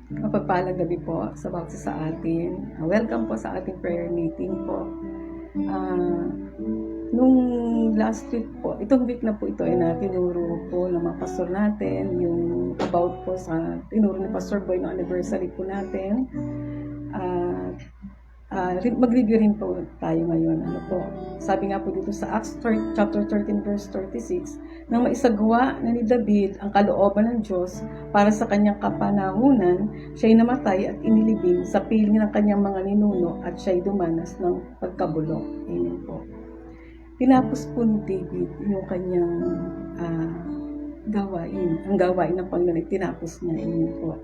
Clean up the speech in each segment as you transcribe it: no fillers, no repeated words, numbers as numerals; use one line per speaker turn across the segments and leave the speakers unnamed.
Mapagpalang gabi po sa bawat isa sa atin. Welcome po sa ating prayer meeting po. Nung last week po, itong week na po ito ay tinuro po ng mga pastor natin yung about po sa tinuro ni Pastor Boy no anniversary po natin. Mag-review rin po tayo ngayon. Ano po? Sabi nga po dito sa Acts chapter 13 verse 36, nang maisagawa na ni David ang kalooban ng Diyos para sa kanyang kapanahunan, siya'y namatay at inilibing sa piling ng kanyang mga ninuno at siya'y dumanas ng pagkabulok. Amen po. Tinapos po ni David yung kanyang ang gawain ng Panginoon, tinapos niya. Amen po.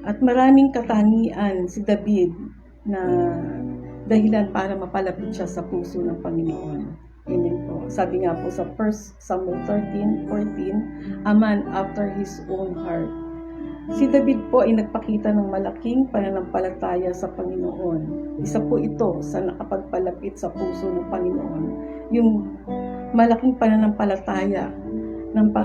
At maraming katangian si David na dahilan para mapalapit siya sa puso ng Panginoon. Amen po. Sabi nga po sa 1 Samuel 13:14, a man after his own heart. Si David po ay nagpakita ng malaking pananampalataya sa Panginoon. Isa po ito sa nakapagpalapit sa puso ng Panginoon. Yung malaking pananampalataya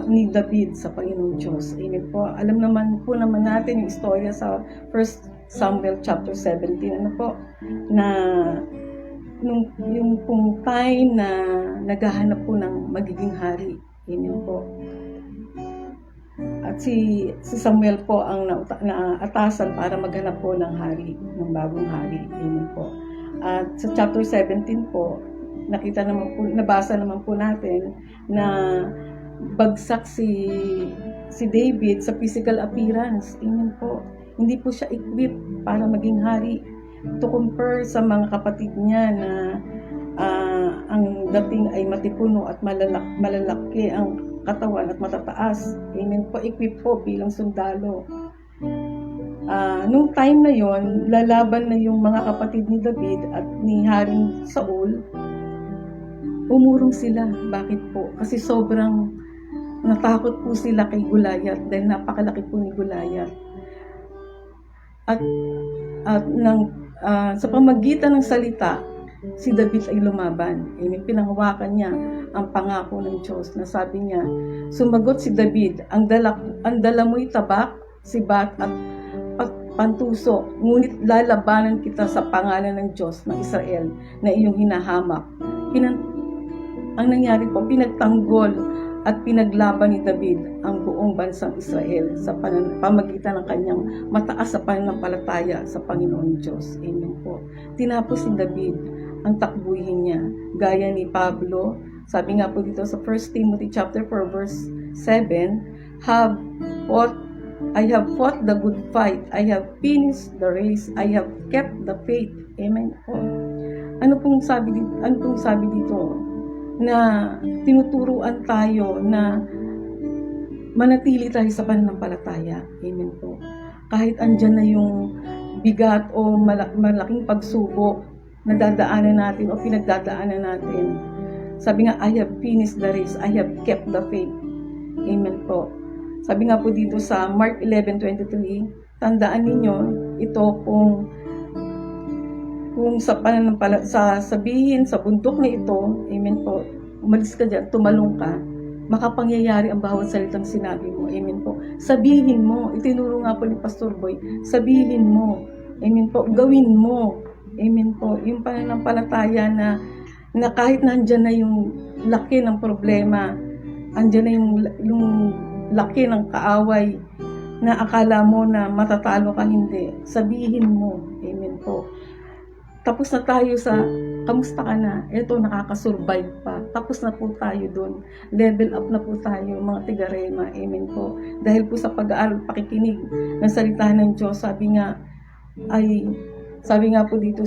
ni David sa Panginoong Diyos. Amen po. Alam naman natin yung istorya sa 1 Samuel chapter 17, na yung pong time na naghahanap po ng magiging hari. Amen po. At si Samuel po ang naatasan para maghanap po ng hari, ng bagong hari. Amen po. At sa chapter 17 po, nabasa naman po natin na bagsak si David sa physical appearance. Amen po. Hindi po siya equipped para maging hari. To compare sa mga kapatid niya na ang dating ay matipuno at malalaki ang katawan at matataas. Amen po. Equipped po bilang sundalo. Nung time na yon, lalaban na yung mga kapatid ni David at ni Haring Saul. Umurong sila. Bakit po? Kasi sobrang natakot po sila kay Goliath dahil napakalaki po ni Goliath. At sa pamagitan ng salita, si David ay lumaban. Pinanghawakan niya ang pangako ng Diyos na sabi niya, sumagot si David, ang dala mo'y tabak, sibat at pantuso, ngunit lalabanan kita sa pangalan ng Diyos ng Israel na iyong hinahamak. Ang nangyari po, pinagtanggol at pinaglaban ni David ang buong bansang Israel sa pamagitan ng kanyang mataas sa pananampalataya sa Panginoon Diyos. Amen po. Tinapos ni David ang takbuhin niya. Gaya ni Pablo, sabi nga po dito sa 1 Timothy chapter 4 verse 7, I have fought the good fight, I have finished the race, I have kept the faith. Amen po. Ano pong sabi dito? Na tinuturuan tayo na manatili tayo sa pananampalataya. Amen po. Kahit andyan na yung bigat o malaking pagsubok na dadaanan natin o pinagdadaanan natin. Sabi nga, I have finished the race, I have kept the faith. Amen po. Sabi nga po dito sa Mark 11:23, tandaan ninyo ito kung sa sabihin sa bundok na ito, amen po, umalis ka dyan, tumalong ka, makapangyayari ang bawat salitang sinabi mo. Amen po. Sabihin mo, itinuro nga po ni Pastor Boy, sabihin mo, amen po, gawin mo, amen po. Yung pananampalataya na kahit nandyan na yung laki ng problema, andyan na yung laki ng kaaway, na akala mo na matatalo ka, hindi. Sabihin mo, amen po. Tapos na tayo sa, kamusta ka na? Ito, nakakasurvive pa. Tapos na po tayo dun. Level up na po tayo, mga tigarema. Amen po. Dahil po sa pag-aaral, pakikinig ng salita ng Diyos, sabi nga po dito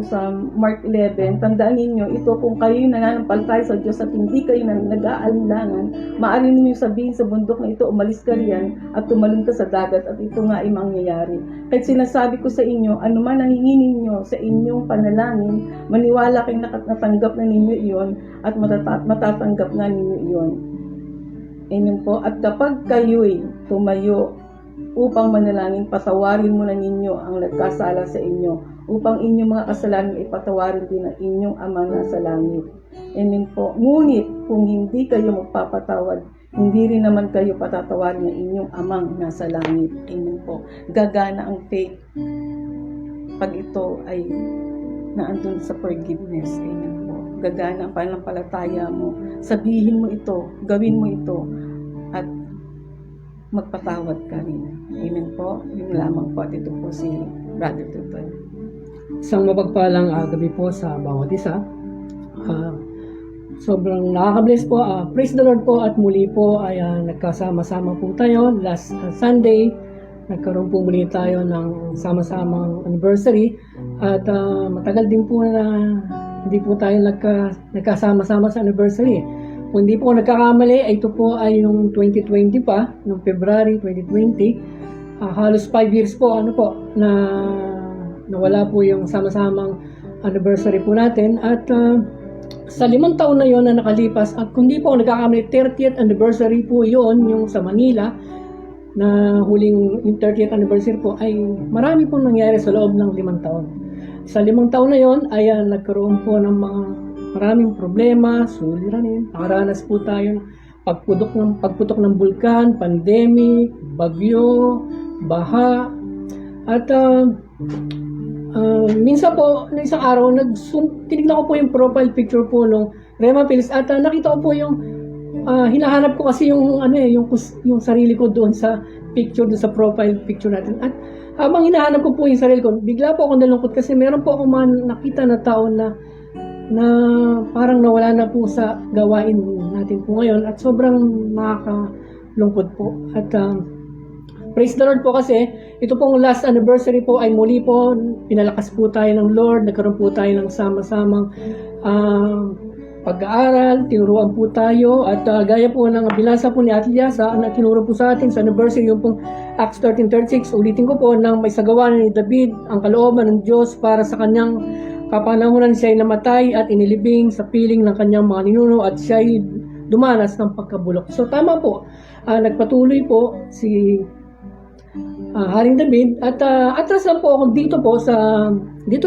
sa Mark 11, tandaan ninyo, ito kung kayo nananampalataya sa Diyos at hindi kayo nag-aalinlangan, maaari ninyo sabihin sa bundok na ito, umalis ka riyan at tumalon ka sa dagat at ito nga ay mangyayari. Kahit sinasabi ko sa inyo, anuman ang hingin ninyo sa inyong panalangin, maniwala kayong natanggap na ninyo iyon at matatanggap na ninyo iyon. Amen po. At kapag kayo'y tumayo upang manalangin, patawarin muna ninyo ang nagkasala sa inyo, upang inyong mga kasalanan ipatawarin din ng inyong Ama na sa langit. Amen po. Ngunit kung hindi kayo magpapatawad, Hindi rin naman kayo patatawarin ng inyong amang nasa langit. Amen po. Gagana ang faith pag ito ay naandun sa forgiveness. Amen po. Gagana ang pananampalataya mo. Sabihin mo ito, gawin mo ito, at magpatawad ka rin. Amen po. Yung lamang po. At ito po si Brother Tutoy.
Isang mapagpalang gabi po sa bawat isa. Sobrang nakaka-bless po. Praise the Lord po, at muli po ay nagkasama-sama po tayo. Last Sunday, nagkaroon po muli tayo ng sama-samang anniversary. At matagal din po na hindi po tayo nagkasama-sama sa anniversary. Kung hindi po nagkakamali, ito po ay yung 2020 pa, noong February 2020. Halos 5 years po, na nawala po yung sama-samang anniversary po natin. At sa 5 taon na yon na nakalipas, at kung hindi po nagkakamali, 30th anniversary po yon, yung sa Manila, na huling yung 30th anniversary po, ay marami pong nangyari sa loob ng 5 taon. Sa 5 taon na yon ay nagkaroon po ng mga maraming problema, suliranin. Nakaranas po tayo ng pagputok ng bulkan, pandemic, bagyo, baha. At minsan po, na isang araw, tinignan ko po yung profile picture po nung Rema Phillips, at nakita ko po yung hinahanap ko kasi yung sarili ko doon sa picture, doon sa profile picture natin. At habang hinahanap ko po yung sarili ko, bigla po ako nalungkot kasi meron po ako nakita na tao na parang nawala na po sa gawain natin po ngayon, at sobrang nakakalungkot po. At praise the Lord po, kasi ito pong last anniversary po ay muli po pinalakas po tayo ng Lord. Nagkaroon po tayo ng sama-samang pag-aaral, tinuruan po tayo, at gaya po ng binasa po ni Ate Liasa na tinuro po sa atin sa anniversary, yung pong Acts 13:36. Ulitin ko po, nang may sagawa ni David ang kalooban ng Diyos para sa kanyang kapanahunan, siya ay namatay at inilibing sa piling ng kanyang mga ninuno, at siya ay dumanas ng pagkabulok. So tama po, nagpatuloy po si Haring David, at atras lang po ako dito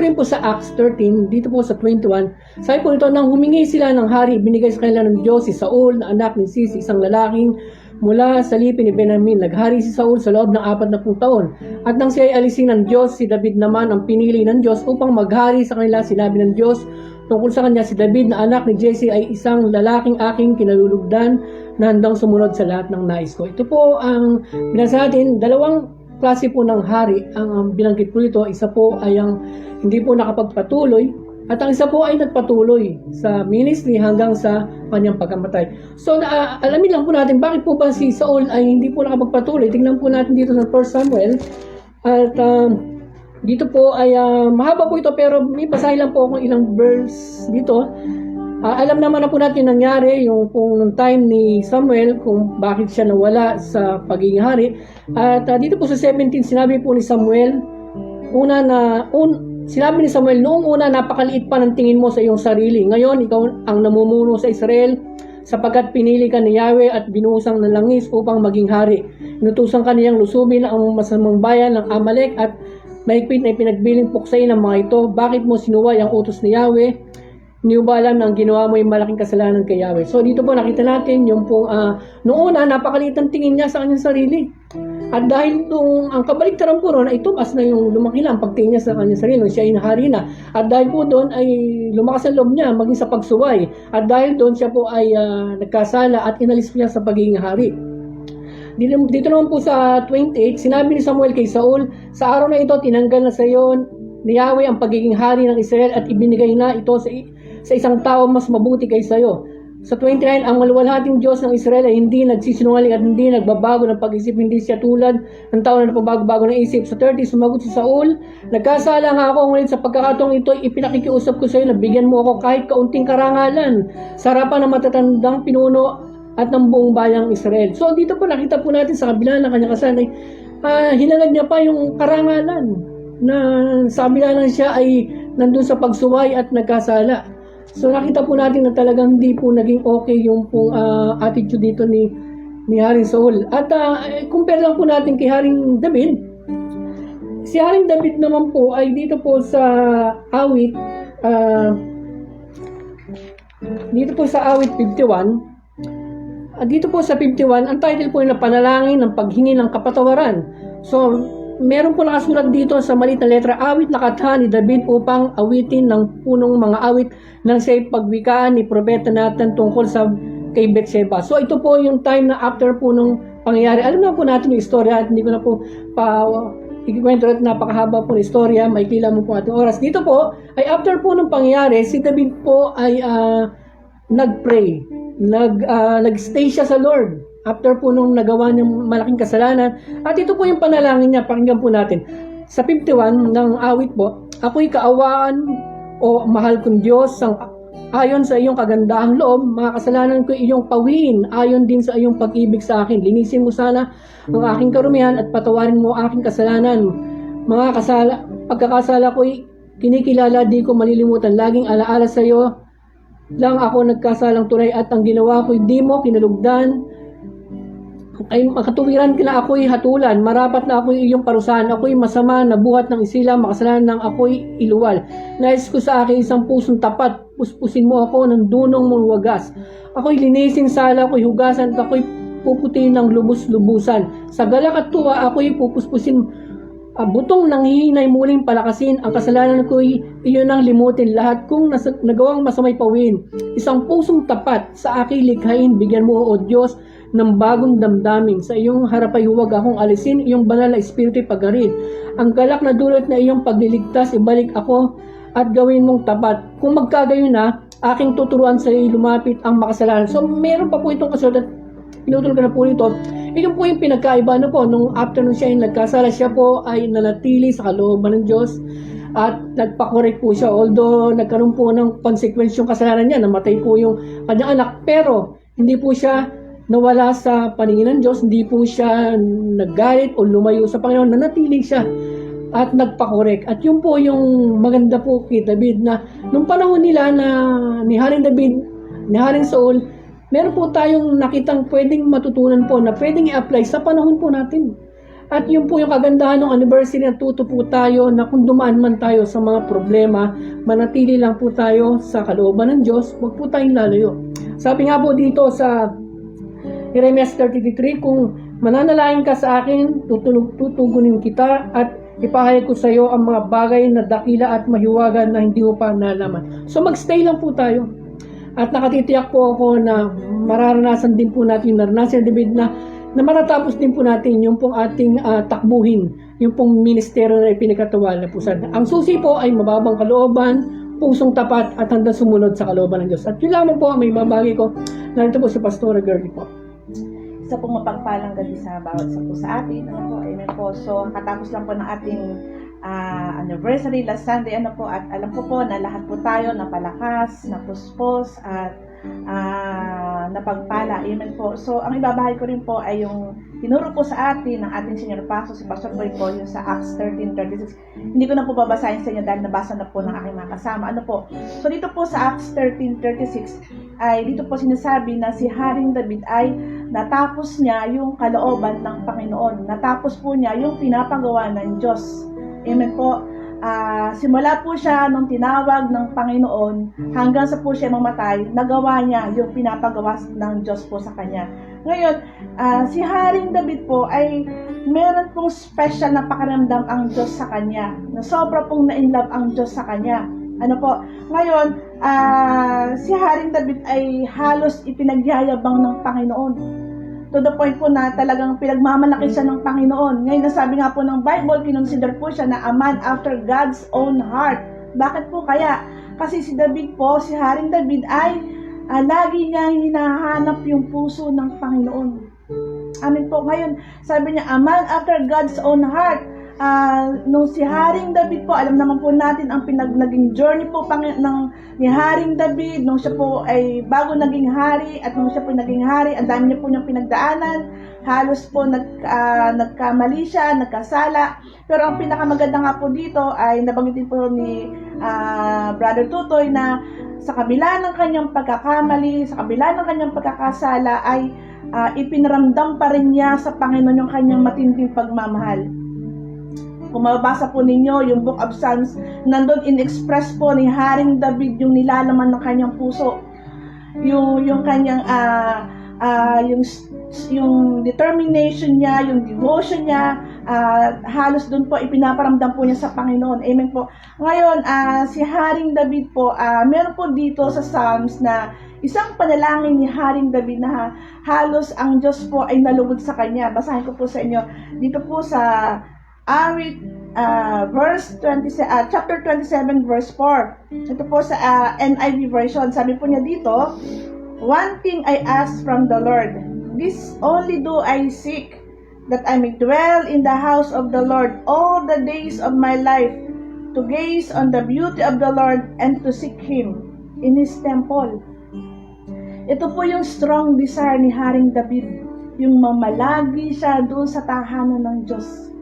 rin po sa Acts 13, dito po sa 21. Sabi po ito, nang humingi sila ng hari, binigay sa kanila ng Diyos si Saul na anak ni Cis, isang lalaking mula sa lipi ni Benjamin. Naghari si Saul sa loob ng 40 taon. At nang siya ay alisin ng Diyos, si David naman ang pinili ng Diyos upang maghari sa kanila. Sinabi ng Diyos tungkol sa kanya, si David na anak ni Jesse ay isang lalaking aking kinalulugdan na handang sumunod sa lahat ng nais ko. Ito po ang binasa natin, dalawang klase po ng hari ang binanggit po ito. Isa po ay ang hindi po nakapagpatuloy, at ang isa po ay nagpatuloy sa ministry hanggang sa kanyang pagkamatay. So, alamin lang po natin bakit po ba si Saul ay hindi po nakapagpatuloy. Tingnan po natin dito sa 1 Samuel. At dito po ay mahaba po ito, pero may basahin lang po akong ilang verse dito. Alam naman na po natin yung nangyari, yung pong time ni Samuel, kung bakit siya nawala sa pagiging hari. At dito po sa 17, sinabi po ni Samuel, sinabi ni Samuel, noong una, napakaliit pa ng tingin mo sa iyong sarili. Ngayon, ikaw ang namumuno sa Israel, sapagkat pinili ka ni Yahweh at binuhusang ng langis upang maging hari. Inutusan ka niyang lusubin ang masamang bayan ng Amalek, at mahigpit na ipinagbiling puksain ng mga ito. Bakit mo sinuway ang utos ni Yahweh? Hindi mo ba alam na ang ginawa mo yung malaking kasalanan kay Yahweh? So dito po nakita natin yung pong noong una, napakaliit ang tingin niya sa kanyang sarili. At dahil ang kabaliktaran po ron ay tumas na yung lumaki lang pagtingin niya sa kanyang sarili nung siya ay nahari na. At dahil po doon ay lumakas ang loob niya maging sa pagsuway. At dahil doon siya po ay nagkasala at inalis niya sa pagiging hari. Dito naman po sa 28, sinabi ni Samuel kay Saul, sa araw na ito tinanggal na sa iyo ni Yahweh ang pagiging hari ng Israel at ibinigay na ito sa isang tao mas mabuti kaysa iyo. Sa 29, ang maluwalhating Diyos ng Israel ay hindi nagsisinungaling at hindi nagbabago ng pag-isip, hindi siya tulad ng tao na napabago-bago ng isip. Sa 30, sumagot si Saul, nagkasala nga ako, ngunit sa pagkakataong ito, ipinakikiusap ko sa iyo na bigyan mo ako kahit kaunting karangalan sa harapan ng matatandang pinuno at ng buong bayang Israel. So dito po nakita po natin sa kabila ng kanyang kasalanan, hinangad niya pa yung karangalan na sa kabila ng siya ay nandun sa pagsuway at nagkasala. So nakita po natin na talagang hindi po naging okay yung pong attitude dito ni Haring Saul. At compare lang po natin kay Haring David. Si Haring David naman po ay dito po sa awit, dito po sa awit 51, At dito po sa 51, ang title po ay na panalangin ng paghingi ng kapatawaran. So, meron po nakasulat dito sa maliit na letra, awit na katha ni David upang awitin ng punong mga awit ng siya'y pagwikaan ni Propeta Nathan tungkol sa kay Bethsheba. So, ito po yung time na after po nung pangyayari. Alam na po natin yung istorya at hindi ko na po ikikwento at napakahaba po ng istorya, maikli mo po ating oras. Dito po, ay after po nung pangyayari, si David po ay nag-pray. Nag-stay siya sa Lord after po nung nagawa niyang malaking kasalanan. At ito po yung panalangin niya, pakinggan po natin. Sa 51 ng awit po, ako'y kaawaan o mahal kong Diyos, ayon sa iyong kagandahang loob, mga kasalanan ko iyong pawiin, ayon din sa iyong pag-ibig sa akin. Linisin mo sana ang aking karumihan at patawarin mo ang aking kasalanan. Mga pagkakasala ko'y kinikilala, di ko malilimutan. Laging alaala sa iyo lang ako nagkasalang tunay at ang ginawa ko'y di mo kinalugdan. Ay makatuwiran ka na ako'y hatulan, marapat na ako'y iyong parusahan, ako'y masama na buhat ng isila, makasalanan ng ako'y iluwal. Nais ko sa akin isang pusong tapat, puspusin mo ako ng dunong mong wagas. Ako'y linisin sala, ako'y hugasan, at ako'y puputin ng lubos-lubusan. Sa galak at tuwa, ako'y pupuspusin, butong nanghihinay muling palakasin, ang kasalanan ko'y iyon ang limutin, lahat kong nagawang masamay pawin. Isang pusong tapat sa aking likhain, bigyan mo o Diyos ng bagong damdamin. Sa iyong harap ay huwag akong alisin, iyong banal na espiritu pagarin. Ang galak na dulot na iyong pagliligtas, ibalik ako at gawin mong tapat. Kung magkagayon na, aking tuturuan sa iyo lumapit ang makasalanan. So, meron pa po itong kasulat, pinutol ko na po ito. Ito po yung pinagkaiba po, nung after nung siya ay nagkasala, siya po ay nanatili sa kalooban ng Diyos at nagpakorek po siya. Although, nagkaroon po ng consequence yung kasalanan niya, namatay po yung kanyang anak, pero hindi po siya nawala sa paningin ng Diyos, hindi po siya naggalit o lumayo sa Panginoon, nanatili siya at nagpakorek. At yun po yung maganda po kay David na nung panahon nila na ni Haring David, ni Haring Saul, meron po tayong nakitang pwedeng matutunan po na pwedeng i-apply sa panahon po natin. At yun po yung kagandahan ng anniversary, natuto po tayo na kung dumaan man tayo sa mga problema, manatili lang po tayo sa kalooban ng Diyos, huwag po tayong lalayo. Sabi nga po dito sa Jeremiah 33, kung mananalangin ka sa akin, tutugunin kita at ipahayag ko sa iyo ang mga bagay na dakila at mahiwagan na hindi mo pa nalaman. So magstay lang po tayo. At nakatitiyak po ako na mararanasan din po natin yung naranasan ni David na matatapos din po natin yung pong ating takbuhin, yung pong ministeryo na ipinagkatiwala po sa atin. Ang susi po ay mababang kalooban, pusong tapat at handang sumunod sa kalooban ng Diyos. At yun lamang po ang may mabagi ko. Narito po si Pastora Girlie po.
Isa pong mapagpalang gabi sa bawat isa po sa atin. Amen po. So, katapos lang po ng ating anniversary last Sunday, at alam ko po na lahat po tayo napalakas, napuspos, at napagpala. Amen po. So, ang ibabahay ko rin po ay yung tinuro po sa atin ng ating senior pastor, si Pastor Boy po, yung sa Acts 13:36. Hindi ko na po babasahin sa inyo dahil nabasa na po ng aking mga kasama. So, dito po sa Acts 13:36, ay dito po sinasabi na si Haring David ay natapos niya yung kalooban ng Panginoon. Natapos po niya yung pinapagawa ng Diyos. Amen po. Simula po siya nung tinawag ng Panginoon hanggang sa po siya mamatay, nagawa niya yung pinapagawa ng Diyos po sa kanya. Ngayon, si Haring David po ay meron pong special na pakiramdam ang Diyos sa kanya, na sobra pong na-inlove ang Diyos sa kanya. Ngayon, si Haring David ay halos ipinagyayabang ng Panginoon. To the point po na talagang pinagmamalaki siya ng Panginoon. Ngayon, nasabi nga po ng Bible, kinonsider po siya na a man after God's own heart. Bakit po kaya? Kasi si David po, si Haring David ay lagi niyang hinahanap yung puso ng Panginoon. Amen po. Ngayon, sabi niya, a man after God's own heart. Nung si Haring David po, alam naman po natin ang naging journey po ni Haring David nung siya po ay bago naging hari, at nung siya po naging hari, ang dami niya po niyang pinagdaanan, halos po nagkamali siya, nagkasala. Pero ang pinakamaganda nga po dito ay nabanggitin po ni Brother Tutoy na sa kabila ng kanyang pagkakamali, sa kabila ng kanyang pagkakasala ay ipinaramdam pa rin niya sa Panginoon yung kanyang matinding pagmamahal. Kung mababasa po ninyo yung Book of Psalms, nandun in-express po ni Haring David yung nilalaman ng kanyang puso. Yung kanyang yung determination niya, yung devotion niya, halos doon po ipinaparamdam po niya sa Panginoon. Amen po. Ngayon, si Haring David po, meron po dito sa Psalms na isang panalangin ni Haring David na halos ang Diyos po ay nalugod sa kanya. Basahin ko po sa inyo dito po sa awit chapter 27 verse 4. Ito po sa NIV version. Sabi po niya dito, "One thing I ask from the Lord, this only do I seek, that I may dwell in the house of the Lord all the days of my life, to gaze on the beauty of the Lord and to seek Him in His temple." Ito po yung strong desire ni Haring David, yung mamalagi siya doon sa tahanan ng Diyos.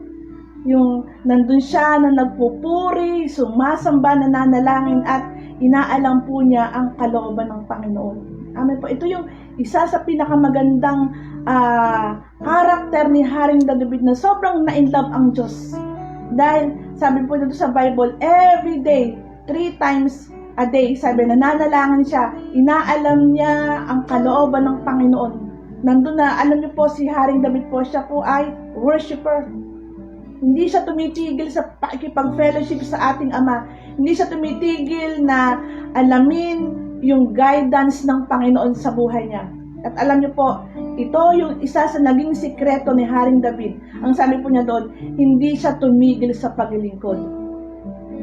Yung nandun siya na nagpupuri, sumasamba, nananalangin at inaalam po niya ang kalooban ng Panginoon. Amen po. Ito yung isa sa pinakamagandang karakter ni Haring David na sobrang na-inlove ang Diyos. Dahil sabi po dito sa Bible, every day, 3 times a day, sabi, nananalangin siya, inaalam niya ang kalooban ng Panginoon. Nandun na, alam niyo po, si Haring David po, siya po ay worshiper. Hindi siya tumitigil sa pakikipag-fellowship sa ating Ama. Hindi siya tumitigil na alamin yung guidance ng Panginoon sa buhay niya. At alam niyo po, ito yung isa sa naging sikreto ni Haring David. Ang sabi po niya doon, hindi siya tumigil sa paglilingkod.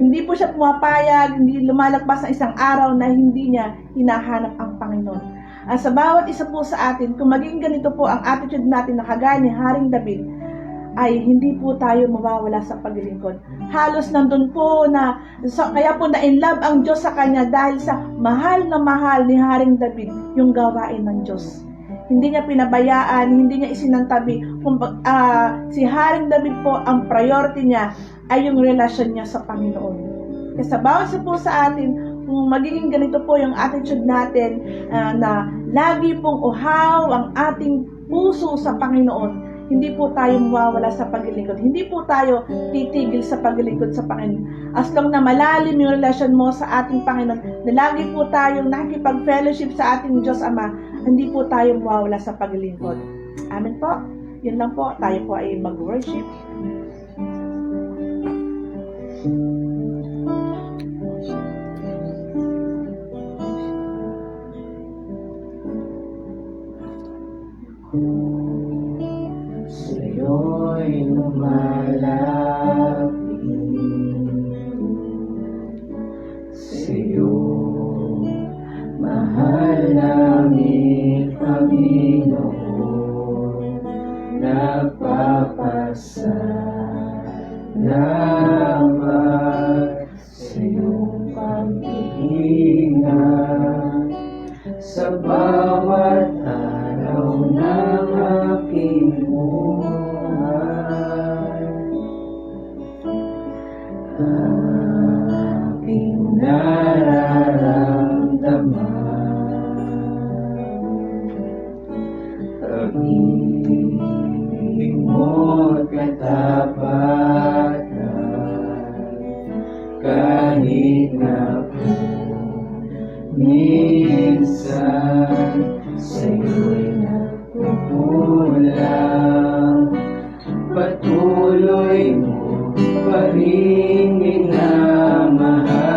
Hindi po siya pumapayag, hindi lumalagpas ng isang araw na hindi niya hinahanap ang Panginoon. Sa bawat isa po sa atin, kung maging ganito po ang attitude natin na kagaya ni Haring David, ay hindi po tayo mawawala sa paglilingkod. Halos nandun po na, kaya po na-inlove ang Diyos sa kanya dahil sa mahal na mahal ni Haring David yung gawain ng Diyos. Hindi niya pinabayaan, hindi niya isinantabi. Si Haring David po, ang priority niya ay yung relasyon niya sa Panginoon. Kaya sa bawat isa po sa atin, kung magiging ganito po yung attitude natin, na lagi pong uhaw ang ating puso sa Panginoon, hindi po tayo mawawala sa paglilingkod. Hindi po tayo titigil sa paglilingkod sa Panginoon. As long na malalim yung relasyon mo sa ating Panginoon, na lagi po tayong nakikipag-fellowship sa ating Diyos Ama, hindi po tayo mawawala sa paglilingkod. Amen po. Yun lang po. Tayo po ay mag-worship.
Sa'yo'y lumalapit, sa'yo, mahal namin Panginoon, nagpapasalamat sa iyong pag-iingat sa bawat araw ng aking buhay. Aking nararamdaman, pag-ibig mo't katapatan, kahit na po minsan sa'yo'y nagkukulang, patuloy mo pa rin minamahal.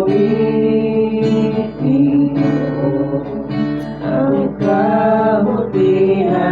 Awitin mo ang kabutihan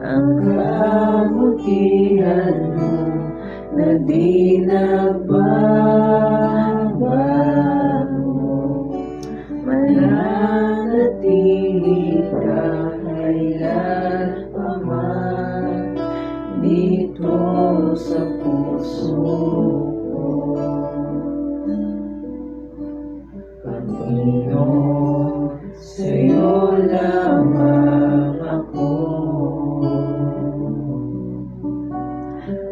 ang
kabutihan mo na di nagbabago. Mananatili ka kailanman dito sa puso ko. Panginoon, sa'yo lamang ako.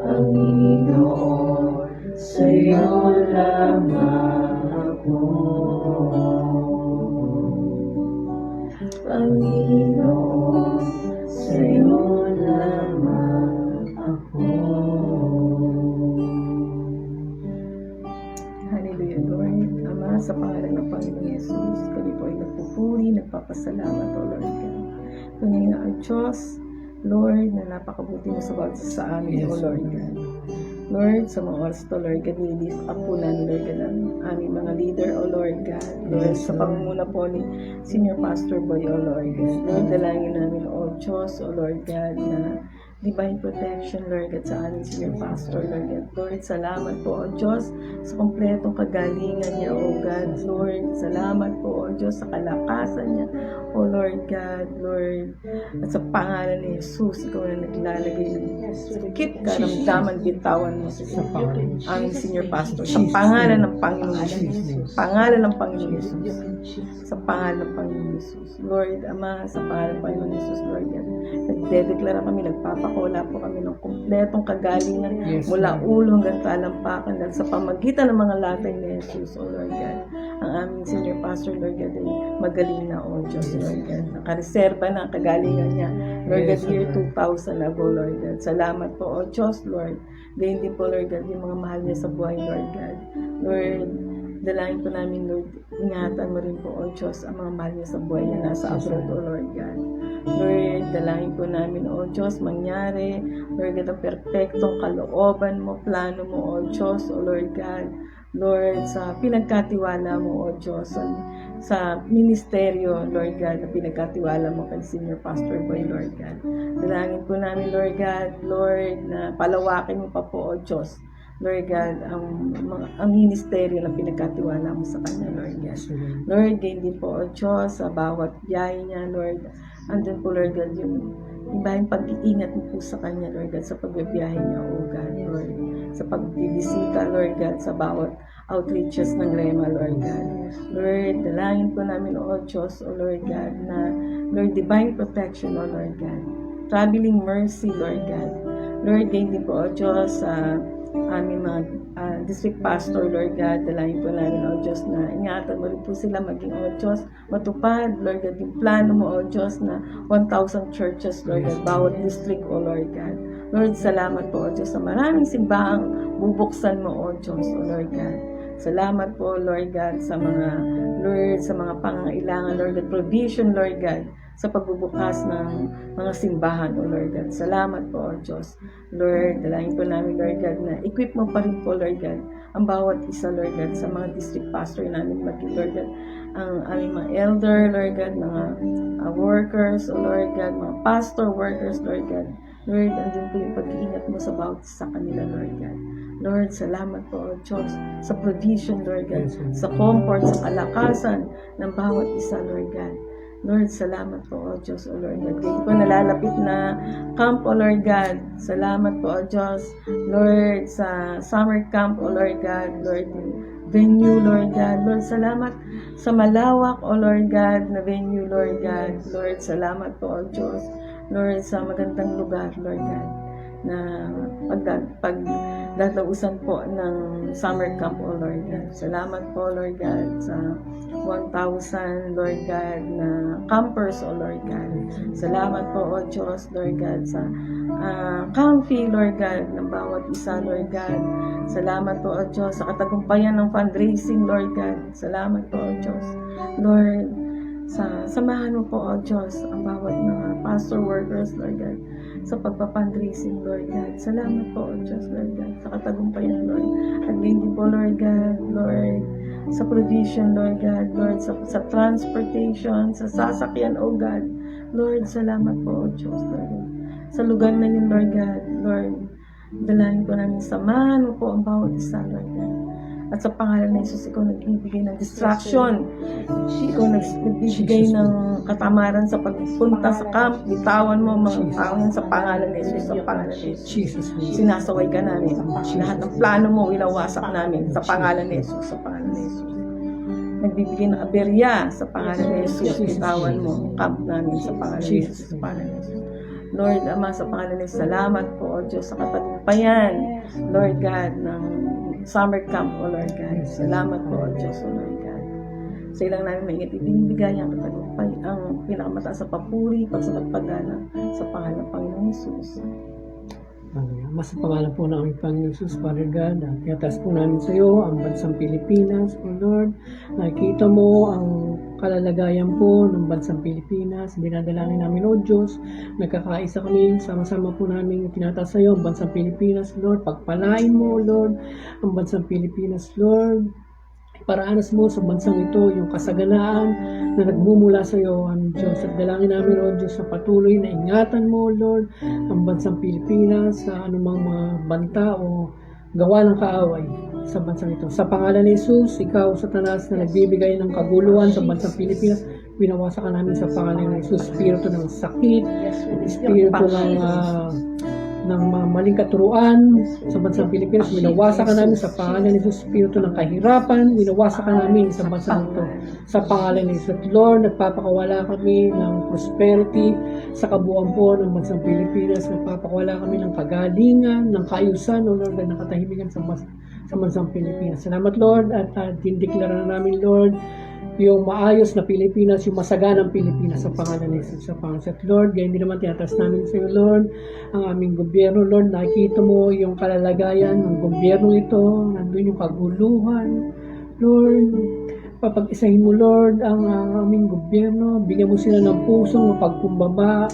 Panginoon, sa'yo lamang ako. Panginoon, sa'yo lamang ako.
Hallelujah, Lord. Ama, sa pangalan ng Panginoon Jesus, kami po ay nagpupuri, nagpapasalamat, O Lord God. Tunay na ang Diyos, Lord, na napakabuti mo sa bawat isa sa amin, O Lord God. Lord, sa mga oras to, Lord God, nilift up po namin, Lord God, ang aming mga leader, O Lord God. Lord, sa pangunguna po ni Senior Pastor Boy, O Lord God. Lord, dalangin namin, O Diyos, O Lord God, na divine protection, Lord God, sa aming Senior Pastor, Lord God. Lord, salamat po, O Diyos, sa kompletong kagalingan niya, O God. Lord, salamat po, O Diyos, sa kalakasan niya, O Lord God, Lord. At sa pangalan ni Jesus, ikaw na naglalagay ng sakit, karamdaman, bitawan mo sa aming Senior Pastor. Sa pangalan ng Panginoon Jesus. Pangalan ng Panginoon Jesus. Sa pangalan ng Panginoon Jesus. Lord, Ama, sa pangalan ng Panginoon Jesus, Lord God. Nagdedeklara kami, nagpapakawala po kami ng kumpletong kagalingan mula ulo hanggang talampakan dahil sa pamagitan ng mga latay ni Jesus, O Lord God. Ang aming Senior Pastor, Lord God, ay magaling na, O Diyos, Lord God. Nakareserba na ang kagalingan niya, Lord God, year 2000 ago, Lord God. Salamat po, O Diyos, Lord. Gayun din po, Lord God, yung mga mahal niya sa buhay, Lord God. Lord, dalangin po namin, Lord, ingatan mo rin po, O Diyos, ang mga mahal niya sa buhay niya nasa abroad, O Lord God. Lord, dalangin po namin, O Diyos, mangyari, Lord God, ang perpektong kalooban mo, plano mo, O Diyos, O Lord God. Lord, sa pinagkatiwala mo, O Diyos, sa ministeryo, Lord God, na pinagkatiwala mo kay Senior Pastor Boy, Lord God. Dalangin po namin, Lord God, Lord, na palawakin mo pa po, O Diyos, Lord God, ang ministeryo na pinagkatiwala mo sa kanya, Lord God. Lord, gain din po, O Diyos, sa bawat biyahe niya, Lord. Andun po, Lord God, yung ibang pag-iingat mo po sa kanya, Lord God, sa pagbibiyahe niya, O God, Lord. Sa pagbibisita, Lord God, sa bawat outreaches ng Rema, Lord God. Lord, dalangin po namin, O Diyos, O Lord God, na, Lord, divine protection, O Lord God. Traveling mercy, Lord God. Lord, gain din po, O Diyos, sa aming mga district pastor, Lord God, dalangin po namin, O Diyos, na ingatan mo rin po sila maging, O Diyos, matupad, Lord God, yung plano mo, O Diyos, na 1,000 churches, Lord God, bawat district, O Lord God. Lord, salamat po, O Diyos, sa maraming simbahang bubuksan mo, O Diyos, O Lord God. Salamat po, Lord God, sa mga, Lord, sa mga pangangailangan, Lord God, provision, Lord God, sa pagbubukas ng mga simbahan, O Lord God. Salamat po, O Diyos. Lord, dalangin po namin, Lord God, na equip mo pa rin po, Lord God, ang bawat isa, Lord God, sa mga district pastor namin, maging, Lord God, ang aming mga elder, Lord God, mga workers, O Lord God, mga pastor workers, Lord God. Lord, andun po yung pag-iingat mo sa bawat sa kanila, Lord God. Lord, salamat po, O Diyos, sa provision, Lord God, sa comfort, sa kalakasan ng bawat isa, Lord God. Lord, salamat po, O Diyos, O Lord God. Ngayon po nalalapit na camp, O Lord God. Salamat po, O Diyos. Lord, sa summer camp, O Lord God. Lord, venue, Lord God. Lord, salamat sa malawak, O Lord God, na venue, Lord God. Lord, salamat po, O Diyos. Lord, sa magandang lugar, Lord God, na pagdadausan po ng summer camp, O Lord God. Salamat po, Lord God, sa 1,000, Lord God, na campers, O Lord God. Salamat po, O Diyos, Lord God, sa comfy, Lord God, ng bawat isa, Lord God. Salamat po, O Diyos, sa katagumpayan ng fundraising, Lord God. Salamat po, O Diyos. Lord, samahan mo po, O Diyos, ang bawat mga pastor workers, Lord God, sa pagpapandraising, Lord God. Salamat po, O Diyos, Lord God, sa katagumpayan, Lord. At hindi po, Lord God, Lord, sa provision, Lord God, Lord, sa transportation, sa sasakyan, O God. Lord, salamat po, O Diyos, Lord God, sa lugar na yun, Lord God. Lord, dalangin po namin, samahan mo po ang bawat isa, Lord God. At sa pangalan ng Jesus, ikaw nagbibigay ng distraction. Ikaw nagbibigay ng katamaran sa pagpunta sa camp. Bitawan mo mga tao yan sa pangalan ng Jesus, sa pangalan ng Jesus.
Jesus name.
Sinasaway ka namin. Lahat ng plano mo, ilawasak namin sa pangalan ng Jesus, sa pangalan ng Jesus. Nagbibigay ng aberya sa pangalan ng Jesus. Bitawan mo ang camp namin sa pangalan ng Jesus, sa pangalan ng Jesus. Lord, Ama, sa pangalan ng Jesus, salamat po, O Diyos, sa katagumpayan, Lord God, ng summer camp, O Lord God. Salamat po, O Diyos, O Lord God. Sa ilang namin maingat ibinibigay ang katagumpay, ang pinakamataas sa papuri, pagsalatpagana sa pangalan ng Panginoong Jesus.
Mas sa pangalan po ng aming Panginoon Jesus, Father God, tiyataas po namin sa iyo ang bansang Pilipinas, O Lord. Nakikita mo ang kalalagayan po ng bansang Pilipinas. Dinadalangin namin, O Diyos, nagkakaisa kami, sama-sama po namin tinataas sa iyo ang bansang Pilipinas, Lord. Pagpalain mo, Lord, ang bansang Pilipinas, Lord. Paraanas mo sa bansang ito yung kasaganaan na nagmumula sa iyo, ang Diyos. At dalangin namin, O Diyos, sa patuloy na ingatan mo, Lord, ang bansang Pilipinas sa anumang mga banta o gawa ng kaaway sa bansang ito. Sa pangalan ni Jesus, ikaw, Satanas, na nagbibigay ng kaguluhan sa bansang Pilipinas, binawasan ka namin sa pangalan ni Jesus. Espiritu ng sakit, espiritu ng maling katuruan sa bansang Pilipinas, winawasak ka namin sa pangalan ni Jesus. Espiritu ng kahirapan, winawasak ka namin sa bansang ito sa pangalan ni Jesus. Lord, nagpapakawala kami ng prosperity sa kabuuan po ng bansang Pilipinas. Nagpapakawala kami ng kagalingan, ng kaayusan, O Lord, ng katahimikan sa bansang Pilipinas. Salamat, Lord, at dindeklara na namin, Lord, yung maayos na Pilipinas, yung masaganang Pilipinas sa pangalan ni Jesus, sa pangalan ni Lord. Ganyan din naman tinatas namin sa iyo, Lord, ang aming gobyerno, Lord. Nakikita mo yung kalalagayan ng gobyerno ito, nandun yung kaguluhan, Lord. Papag-isahin mo, Lord, ang aming gobyerno. Bigyan mo sila ng pusong mapagkumbaba,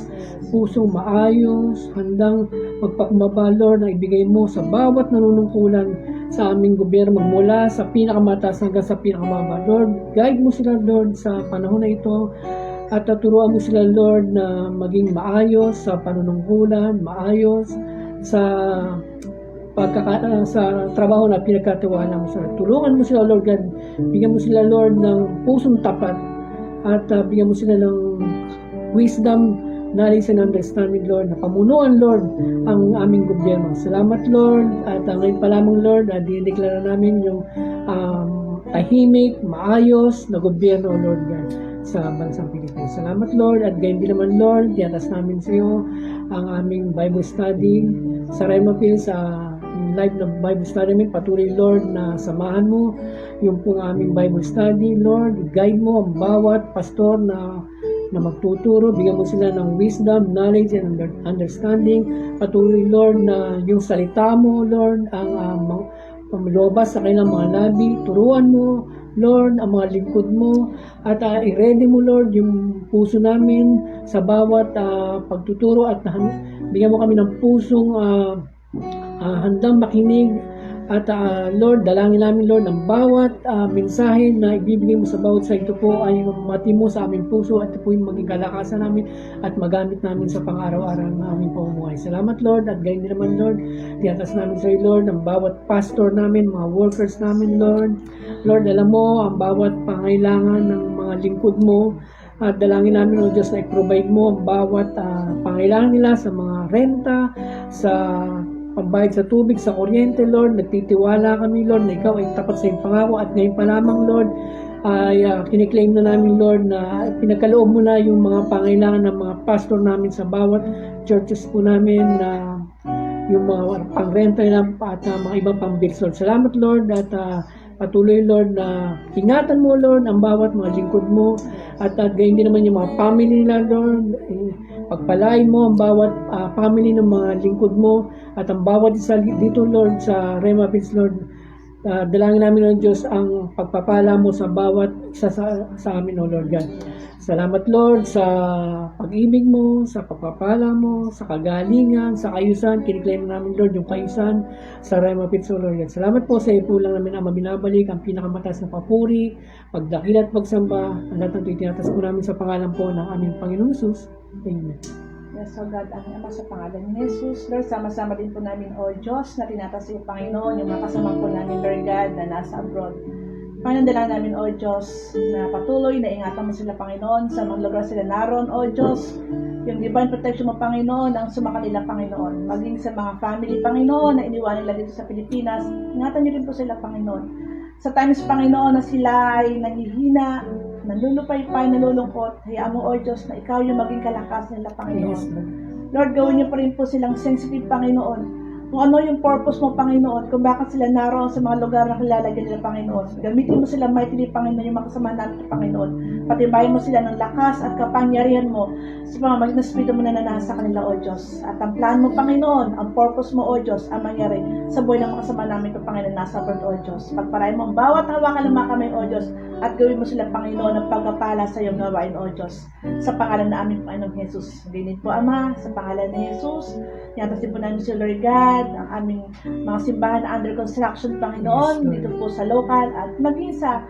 pusong maayos, handang magpakumbaba, Lord, na ibigay mo sa bawat nanunungkulan sa aming gobyerno, magmula sa pinakamataas hanggang sa pinakamababa. Lord, guide mo sila, Lord, sa panahon na ito at turuan mo sila, Lord, na maging maayos sa panunungkulan, maayos sa sa trabaho na pinagkatiwala mo sa. Tulungan mo sila, Lord God. Bigyan mo sila, Lord, ng pusong tapat at bigyan mo sila ng wisdom, knowledge and understanding, Lord, na pamunuan, Lord, ang aming gobyerno. Salamat, Lord, at ngayon pa lamang, Lord, dinideklara namin yung tahimik, maayos na gobyerno, Lord God, sa bansang Pilipinas. Salamat, Lord, at gayon din naman, Lord, tiyatas namin sa iyo ang aming Bible study sa Rema Field, sa live na Bible study namin. Patuloy, Lord, na samahan mo yung pong aming Bible study, Lord. Guide mo ang bawat pastor na magtuturo. Bigyan mo sila ng wisdom, knowledge, and understanding. Patuloy, Lord, na yung salita mo, Lord, ang pamilobas sa kanilang mga labi. Turuan mo, Lord, ang mga lingkod mo. At i-ready mo, Lord, yung puso namin sa bawat pagtuturo. At bigyan mo kami ng pusong handang makinig. At Lord, dalangin namin, Lord, ang bawat mensahe na ibibigay mo sa bawat sa ito po ay matimo sa aming puso at ito po yung maging kalakasan namin at magamit namin sa pang-araw-araw ng aming pamumuhay. Salamat, Lord, at gayon din naman, Lord, tiyatas namin sa iyo, Lord, ang bawat pastor namin, mga workers namin, Lord. Lord, alam mo ang bawat pangailangan ng mga lingkod mo at dalangin namin, O Diyos, na i-provide mo ang bawat pangailangan nila sa mga renta, sa pambayad sa tubig, sa kuryente, Lord. Nagtitiwala kami, Lord, na ikaw ay tapat sa iyong pangako at ngayon pa lamang, Lord, ay kiniklaim na namin, Lord, na pinagkaloob mo na yung mga pangailangan ng mga pastor namin sa bawat churches po namin, na yung mga pangrenta na at mga ibang pang-bills, Lord. Salamat, Lord, at patuloy, Lord, na ingatan mo, Lord, ang bawat mga lingkod mo at gayon din naman yung mga family nila, Lord. Pagpalain mo ang bawat family ng mga lingkod mo at ang bawat isa dito, Lord, sa Rema Fields, Lord. Dalangin namin, Lord Diyos, ang pagpapala mo sa bawat isa sa amin, O Lord God. Salamat, Lord, sa pag-ibig mo, sa pagpapala mo, sa kagalingan, sa kayusan. Kiniklaim namin, Lord, yung kayusan sa Rema Fields, O Lord God. Salamat po sa iyo po lang namin, Ama, binabalik ang pinakamataas na papuri, pagdakil at pagsamba. Ang lahat ng tinatas po namin sa pangalan po ng aming Panginoong Jesus. Amen.
Yes, so God, ang Ama sa pangalan ni Jesus, Lord, sama-sama din po namin, O Diyos, na tinataas iyo, Panginoon, yung mga kasama po namin, Lord God, na nasa abroad. Panginoon, dalangin namin, O Diyos, na patuloy na ingatan mo sila, Panginoon, sa mga lugar sila naroon, O Diyos, yung divine protection mo, Panginoon, ang sumakanila, Panginoon, maging sa mga family, Panginoon, na iniwan nila dito sa Pilipinas, ingatan niyo rin po sila, Panginoon. Sa times, Panginoon, na sila ay nanghihina, nalulupay-pay, nalulungkot, hayaan mo, O Diyos, na ikaw yung maging kalakas nila, Panginoon. Lord, gawin niyo pa rin po silang sensitive, Panginoon. Kung ano yung purpose mo, Panginoon, kung bakit sila naroon sa mga lugar na kilalagyan nila, Panginoon. Gamitin mo sila mightily, Panginoon, yung makasama natin, Panginoon. Patibayin mo sila ng lakas at kapangyarihan mo sa pamamagitan ng Espiritu mo na nanasa kanila, O Diyos. At ang plan mo, Panginoon, ang purpose mo, O Diyos, ang mangyari sa buhay ng makasama namin ito, Panginoon, nasa abroad, O Diyos. Pagparayin mo ang bawat hawakan ng mga kamay, O Diyos, at gawin mo sila, Panginoon, ng pagkapala sa iyong gawain, O Diyos. Sa pangalan na aming Panginoong Jesus. Dinit po, Ama, sa pangalan ni Jesus. Niyatasin po namin si Lord God, ang aming mga simbahan na under construction, Panginoon, dito po sa local at maging sa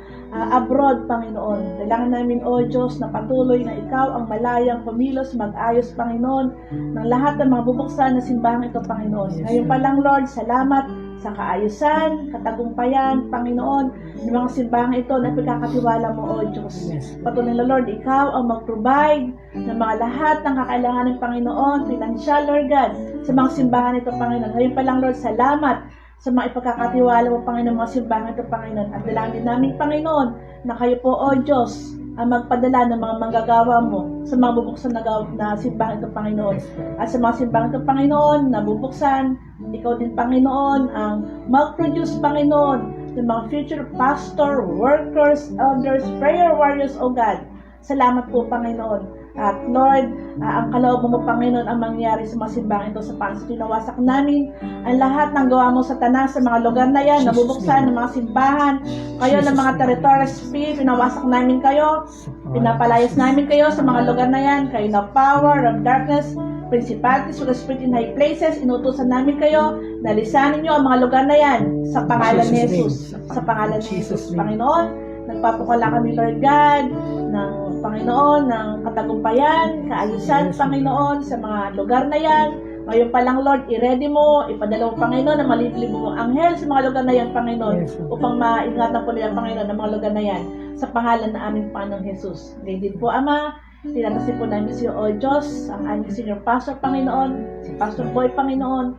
abroad, Panginoon. Kailangan namin, O Diyos, na patuloy na ikaw ang malayang kumilos, mag-ayos, Panginoon, ng lahat ng mga bubuksan na simbahan ito, Panginoon. Ngayon pa lang, Lord, salamat sa kaayusan, katagumpayan, Panginoon, ng mga simbahan ito na pagkakatiwala mo, O Diyos. Patuloy na, Lord, ikaw ang mag-provide ng mga lahat ng kakailangan ng Panginoon, financial, Lord God, sa mga simbahan ito, Panginoon. Ngayon pa lang, Lord, salamat sa mga ipagkakatiwala mo, Panginoon, mga simbahan ito, Panginoon. At dalangin din namin, Panginoon, na kayo po, O Diyos, ang magpadala ng mga manggagawa mo sa mga bubuksan na simbahan ito, Panginoon. At sa mga simbahan ito, Panginoon, na bubuksan, ikaw din, Panginoon, ang mag-produce, Panginoon, ng mga future pastor, workers, elders, prayer warriors, O God. Salamat po, Panginoon. At Lord, ang kaloob mo, Panginoon, ang mangyari sa mga simbahan ito sa pansa. Tinawasak namin ang lahat ng gawa mo sa tanas sa mga lugar na yan, nabubuksan ng mga simbahan, kayo ng mga territorial spirit, pinawasak namin kayo, pinapalayas namin kayo sa mga lugar na yan, kayo na power of darkness, principalities, with the spirit in high places, inutusan namin kayo, nalisanin nyo ang mga lugar na yan, sa pangalan ni Jesus, sa pangalan ni Jesus, Panginoon. Nagpapakala kami, Lord God, ng Panginoon, ng katagumpayan, kaayusan, Panginoon, sa mga lugar na yan. Ngayon pa lang, Lord, i-ready mo, ipadala mo, Panginoon, na maliblib mo anghel sa mga lugar na yan, Panginoon, upang maingatan po nila, Panginoon, ng mga lugar na yan, sa pangalan na aming Panginoong Jesus. Ngayon din po, Ama, tinatasin po namin si O Diyos, ang aming senior pastor, Panginoon, si Pastor Boy, Panginoon.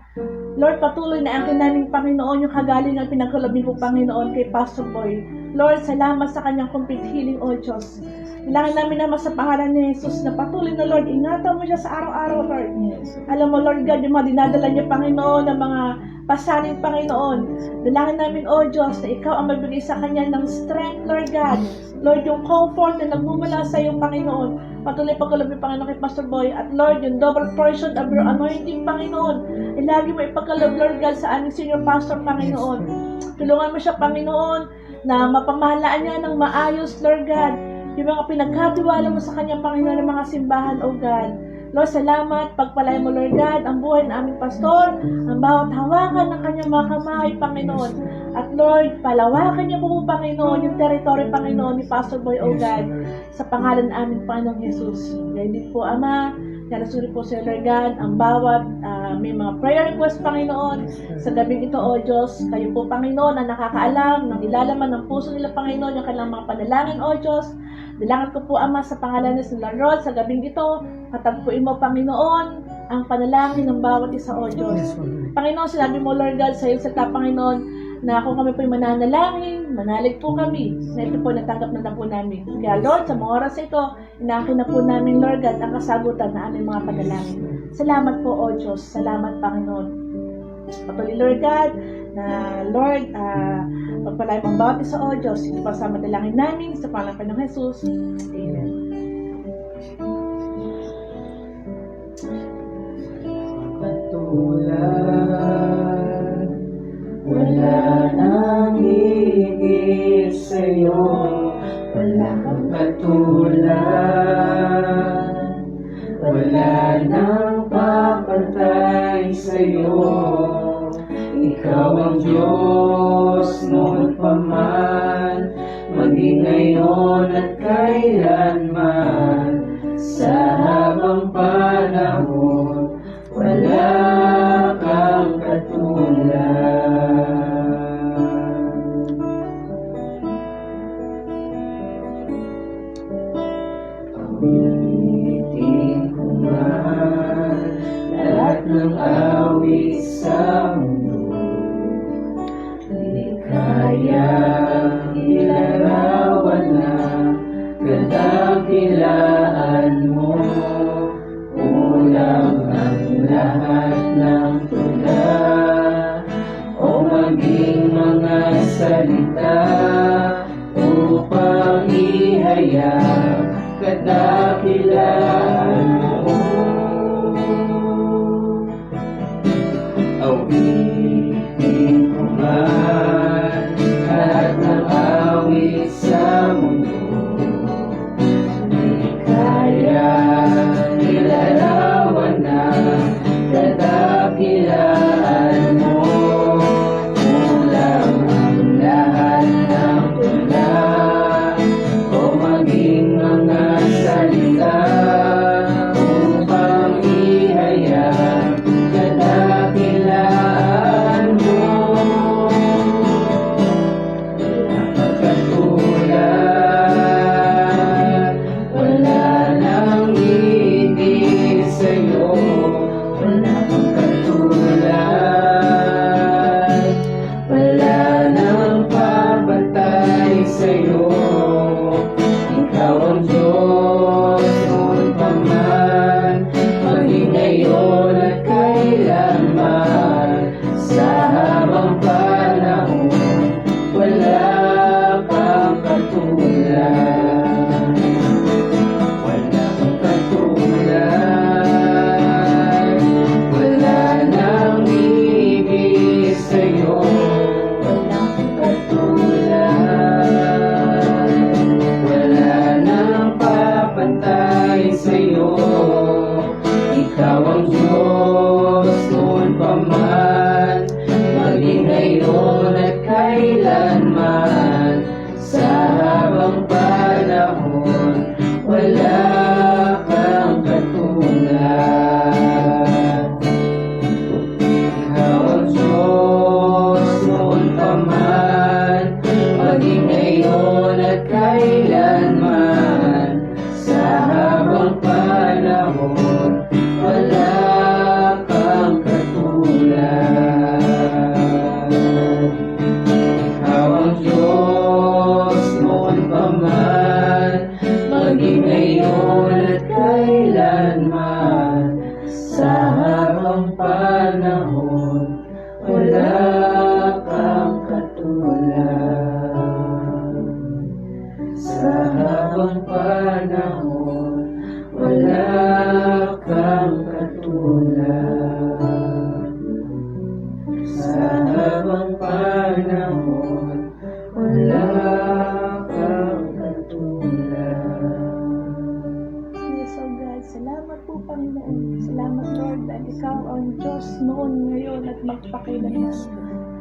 Lord, patuloy na angkin namin, Panginoon, yung kagalingan pinagkalabing po, Panginoon, kay Pastor Boy. Lord, salamat sa kanyang complete healing, O Diyos. Kailangan namin naman sa pangalan ni Jesus na patuloy na, Lord, ingatan mo siya sa araw-araw, Lord. Alam mo, Lord God, yung mga dinadala niya, Panginoon, ng mga pasaning, Panginoon. Dalangin namin, O Diyos, na ikaw ang magbigay sa kanya ng strength, Lord God. Lord, yung comfort na nagmumula sa iyo, Panginoon. Patuloy pagkalabi, Panginoon, kay Pastor Boy. At Lord, yung double portion of your anointing, Panginoon. Lagi mo ipagkalab, Lord God, sa aming senior pastor, Panginoon. Tulungan mo siya, Panginoon, na mapamahalaan niya ng maayos, Lord God, yung mga pinagkatiwala mo sa kanya, Panginoon, ng mga simbahan, O God. Lord, salamat, pagpalay mo, Lord God, ang buhay ng aming pastor, ang bawat hawakan ng kanyang mga kamay, Panginoon. At Lord, palawakan niya po, Panginoon, yung territory, Panginoon, ni Pastor Boy, O God, sa pangalan ng aming Panginoong Jesus. Ngayon din po, Ama, narasuri po sa Lord God, ang bawat may mga prayer request, Panginoon, sa gabing ito, O Diyos. Kayo po, Panginoon, ang nakakaalam ng nilalaman ng puso nila, Panginoon, yung kanilang mga panalangin, O Diyos. Dilangan ko po, Ama, sa pangalan ni Lord Rod, sa gabing ito, katagpuin mo, Panginoon, ang panalangin ng bawat isa, O Diyos. Panginoon, sinabi mo, Lord God, sa iyo sa Panginoon, na kung kami po'y mananalangin, manalig po kami, na ito po natanggap na po namin. Kaya Lord, sa mga oras ito, inaakin na po namin, Lord God, ang kasagutan na aming mga panalangin. Salamat po, O Diyos. Salamat, Panginoon. Patuloy, Lord God, na Lord, pagpalay mong bawat isa, O Diyos, ito pa sa madalangin namin, sa pangalan ng Jesus. Amen.
Katulad, wala nang higit sa'yo, wala kang katulad, wala nang papantay sa'yo. Ikaw ang Diyos noon pa man, maging ngayon at kailanman, sa habang panahon. awit sa mundo. Di kayang ilarawan na kadakilaan mo. Kulang ang lahat ng tula o maging mga salita upang ihayag kadakilaan mo. Awitin ko man lahat ng awit sa mundo. Di kaya ilarawan na kadakilaan mo. Kulang ang lahat ng tula o maging mga salita upang ihayag kadakilaan mo. Napagkatulad, wala nang hindi sa'yo. Wala kang katulad, wala nang papatay sa'yo. Ikaw ang Diyos noon pa man, maging ngayon at kailanman. Sa habang panahon, wala kang katulad. Wala kang katulad, wala nang ibig sa'yo. Wala kang katulad, wala nang papantay sa'yo. Ikaw ang Diyos noon pa man, maging ngayon at kailanman. Sa habang panahon, wala kang katulad. Ikaw ang Diyos noon pa man, maging ngayon at kailanman. Sa habang panahon, wala kang katulad. Ikaw ang Diyos noon pa man, maging ngayon at kailanman. Sa habang panahon, wala kang katulad. Sa habang panahon, wala kang katulad. Sa habang panahon, wala kang katulad.
Yes, oh God, salamat po Panginoon. Salamat Lord dahil ikaw ang Diyos noon, ngayon at magpakailanman.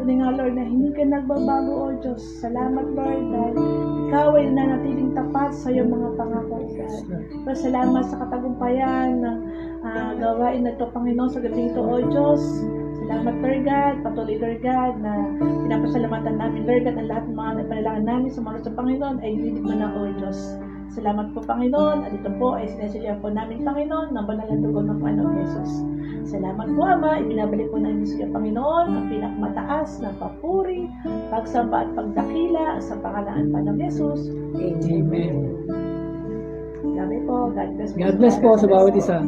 Kundi nga Lord na hindi ka nagbabago o Diyos. Salamat Lord dahil ikaw ay nanatiling tapat sa iyong mga pangako o God. Lord, salamat sa katagumpayan ng gawain na ito Panginoon sa gabi ito o Diyos. Salamat Lord God, patuloy Lord God na pinapasalamatan namin Lord God ang lahat ng mga nagpanilangan namin sa mga sa Panginoon ay linig mo na o Diyos. Salamat po Panginoon at ito po ay sinesilya po namin Panginoon ng banal na dugo ng Panginoon Jesus. Salamat po Ama, ibinabalik po namin sa iyo Panginoon ang pinakamataas na papuri, pagsamba at pagdakila sa pangalan ng Panginoon Jesus.
Amen.
Gabi po, God bless po.
God bless po sa bawat isa.